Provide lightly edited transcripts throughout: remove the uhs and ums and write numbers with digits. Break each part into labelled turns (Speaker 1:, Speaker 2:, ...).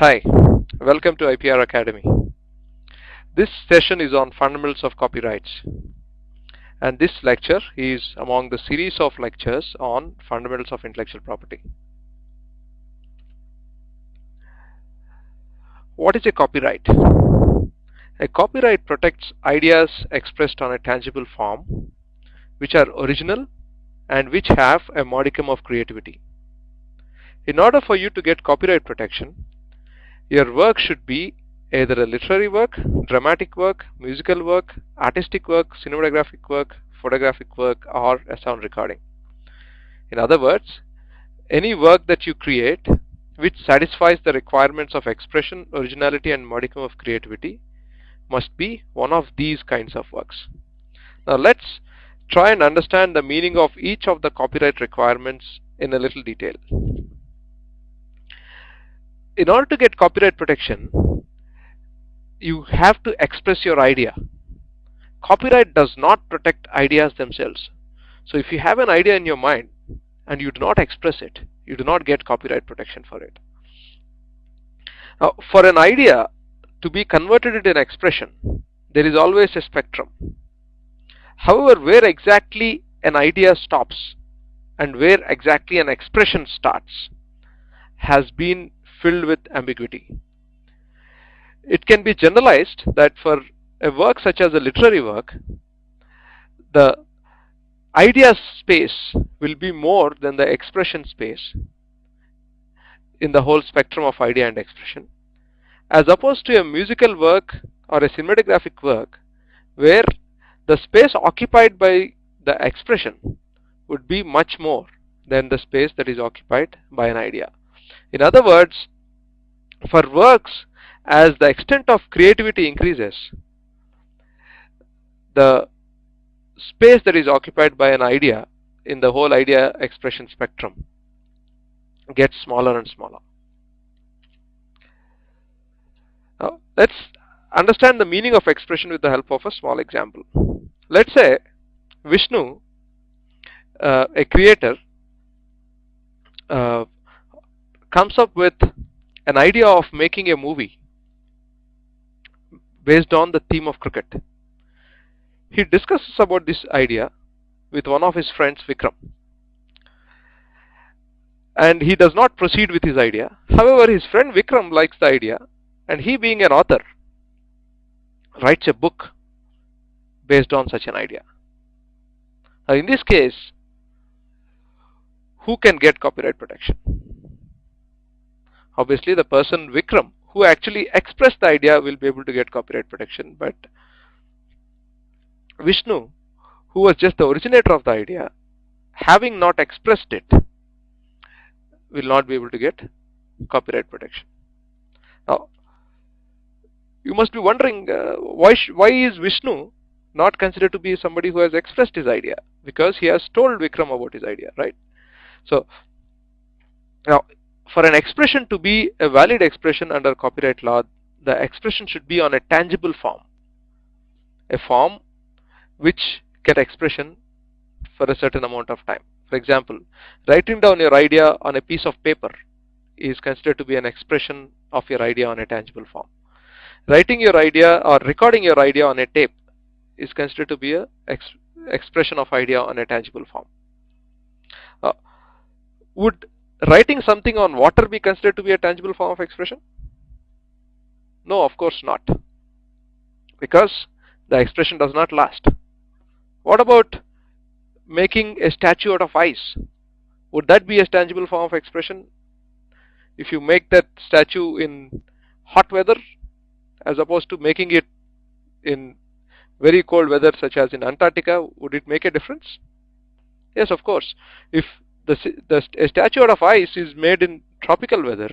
Speaker 1: Hi, welcome to IPR Academy. This session is on fundamentals of copyrights, and this lecture is among the series of lectures on fundamentals of intellectual property. What is a copyright? A copyright protects ideas expressed on a tangible form, which are original and which have a modicum of creativity. In order for you to get copyright protection, your work should be either a literary work, dramatic work, musical work, artistic work, cinematographic work, photographic work, or a sound recording. In other words, any work that you create which satisfies the requirements of expression, originality, and modicum of creativity must be one of these kinds of works. Now let's try and understand the meaning of each of the copyright requirements in a little detail. In order to get copyright protection, you have to express your idea. Copyright does not protect ideas themselves. So if you have an idea in your mind and you do not express it, you do not get copyright protection for it. Now, for an idea to be converted into an expression, there is always a spectrum. However, where exactly an idea stops and where exactly an expression starts has been filled with ambiguity. It can be generalized that for a work such as a literary work, the idea space will be more than the expression space in the whole spectrum of idea and expression, as opposed to a musical work or a cinematographic work where the space occupied by the expression would be much more than the space that is occupied by an idea. In other words, for works, as the extent of creativity increases, the space that is occupied by an idea in the whole idea expression spectrum gets smaller and smaller. Now, let's understand the meaning of expression with the help of a small example. Let's say Vishnu, a creator, comes up with an idea of making a movie based on the theme of cricket. He discusses about this idea with one of his friends, Vikram, and he does not proceed with his idea. However, his friend Vikram likes the idea, and he, being an author, writes a book based on such an idea. Now, in this case, who can get copyright protection? Obviously, the person Vikram who actually expressed the idea will be able to get copyright protection, but Vishnu, who was just the originator of the idea, having not expressed it, will not be able to get copyright protection. Now, you must be wondering why is Vishnu not considered to be somebody who has expressed his idea? Because he has told Vikram about his idea, right? So now, for an expression to be a valid expression under copyright law, the expression should be on a tangible form, a form which get expression for a certain amount of time. For example, writing down your idea on a piece of paper is considered to be an expression of your idea on a tangible form. Writing your idea or recording your idea on a tape is considered to be an expression of idea on a tangible form. Would writing something on water be considered to be a tangible form of expression? No, of course not, because the expression does not last. What about making a statue out of ice? Would that be a tangible form of expression? If you make that statue in hot weather as opposed to making it in very cold weather such as in Antarctica, would it make a difference? Yes, of course. If a statue out of ice is made in tropical weather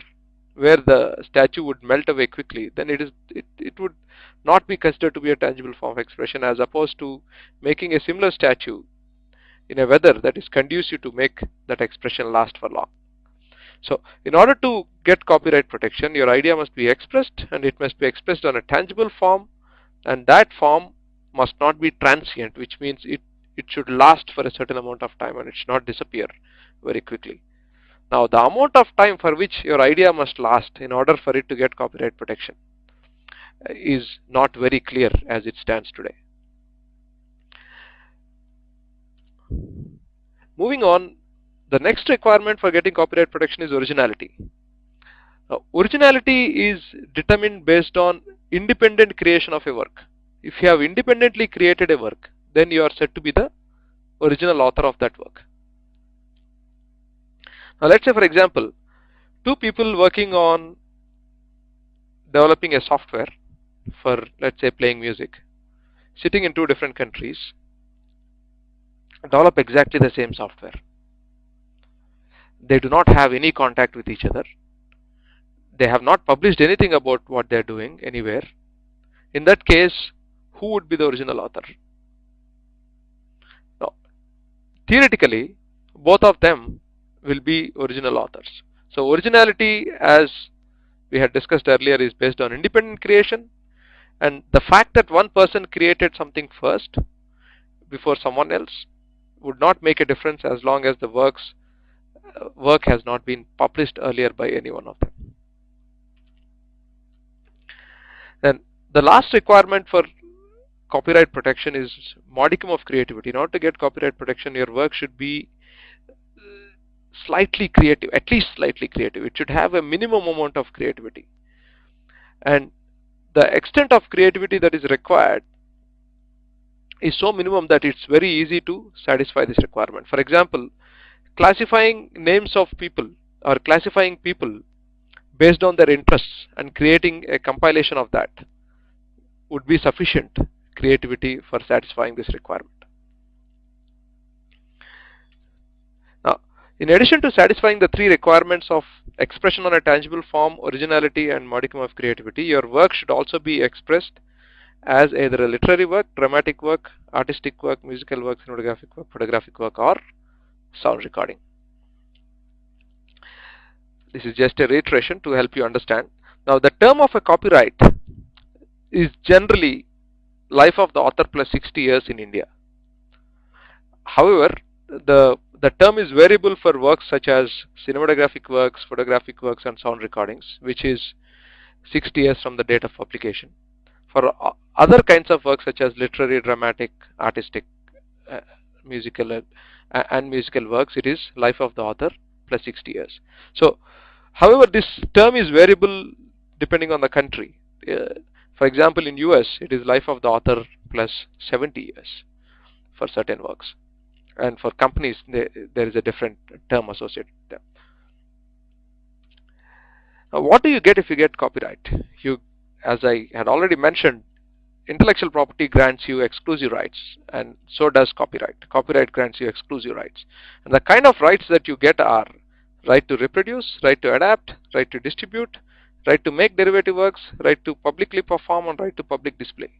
Speaker 1: where the statue would melt away quickly, then it would not be considered to be a tangible form of expression, as opposed to making a similar statue in a weather that is conducive to make that expression last for long. So in order to get copyright protection, your idea must be expressed, and it must be expressed on a tangible form, and that form must not be transient, which means it should last for a certain amount of time and it should not disappear very quickly. Now, the amount of time for which your idea must last in order for it to get copyright protection is not very clear as it stands today. Moving on, the next requirement for getting copyright protection is originality. Originality is determined based on independent creation of a work. If you have independently created a work, then you are said to be the original author of that work. Now, let's say, for example, two people working on developing a software for, let's say, playing music, sitting in two different countries, develop exactly the same software. They do not have any contact with each other. They have not published anything about what they are doing anywhere. In that case, who would be the original author? Now, theoretically, both of them will be original authors. So originality, as we had discussed earlier, is based on independent creation, and the fact that one person created something first before someone else would not make a difference as long as the work has not been published earlier by any one of them. Then the last requirement for copyright protection is modicum of creativity. In order to get copyright protection, your work should be slightly creative, at least slightly creative. It should have a minimum amount of creativity. And the extent of creativity that is required is so minimum that it's very easy to satisfy this requirement. For example, classifying names of people or classifying people based on their interests and creating a compilation of that would be sufficient creativity for satisfying this requirement. Now, in addition to satisfying the three requirements of expression on a tangible form, originality, and modicum of creativity, your work should also be expressed as either a literary work, dramatic work, artistic work, musical work, cinematographic work, photographic work, or sound recording. This is just a reiteration to help you understand. Now, the term of a copyright is generally life of the author plus 60 years in India. However, the term is variable for works such as cinematographic works, photographic works, and sound recordings, which is 60 years from the date of publication. For other kinds of works such as literary, dramatic, artistic, musical, and musical works, it is life of the author plus 60 years. So, however, this term is variable depending on the country. For example, in US, it is life of the author plus 70 years for certain works. And for companies, there is a different term associated with them. Now, what do you get if you get copyright? As I had already mentioned, intellectual property grants you exclusive rights, and so does copyright. Copyright grants you exclusive rights. And the kind of rights that you get are right to reproduce, right to adapt, right to distribute, right to make derivative works, right to publicly perform, and right to public display.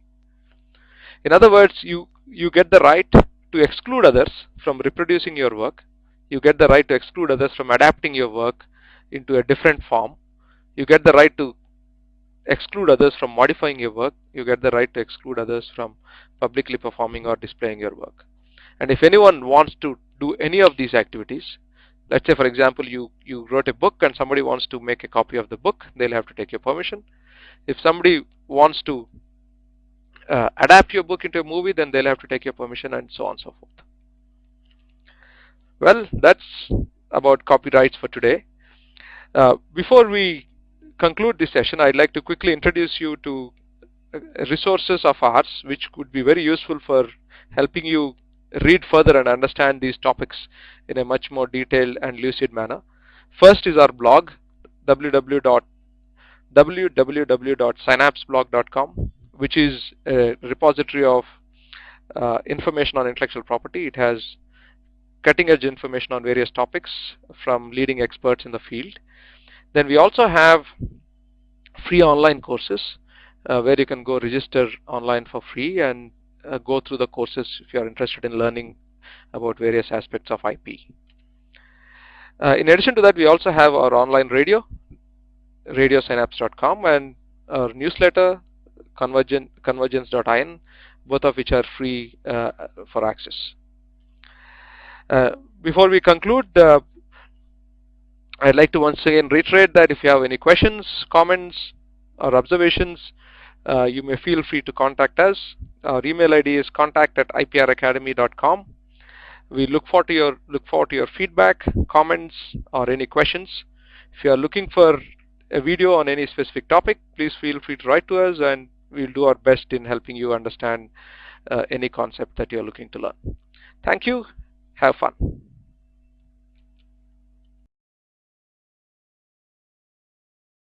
Speaker 1: In other words, you get the right to exclude others from reproducing your work. You get the right to exclude others from adapting your work into a different form. You get the right to exclude others from modifying your work. You get the right to exclude others from publicly performing or displaying your work. And if anyone wants to do any of these activities, let's say, for example, you wrote a book and somebody wants to make a copy of the book, they'll have to take your permission. If somebody wants to adapt your book into a movie, then they'll have to take your permission, and so on and so forth. Well, that's about copyrights for today. Before we conclude this session, I'd like to quickly introduce you to resources of ours which could be very useful for helping you read further and understand these topics in a much more detailed and lucid manner. First is our blog, www.synapseblog.com, which is a repository of information on intellectual property. It has cutting-edge information on various topics from leading experts in the field. Then we also have free online courses where you can go register online for free and go through the courses if you are interested in learning about various aspects of IP. In addition to that, we also have our online radio, radiosynapse.com, and our newsletter, convergence.in, both of which are free for access. Before we conclude, I'd like to once again reiterate that if you have any questions, comments, or observations, you may feel free to contact us. Our email ID is contact@ipracademy.com. We look forward to your feedback, comments, or any questions. If you are looking for a video on any specific topic, please feel free to write to us, and we'll do our best in helping you understand any concept that you're looking to learn. Thank you. Have fun.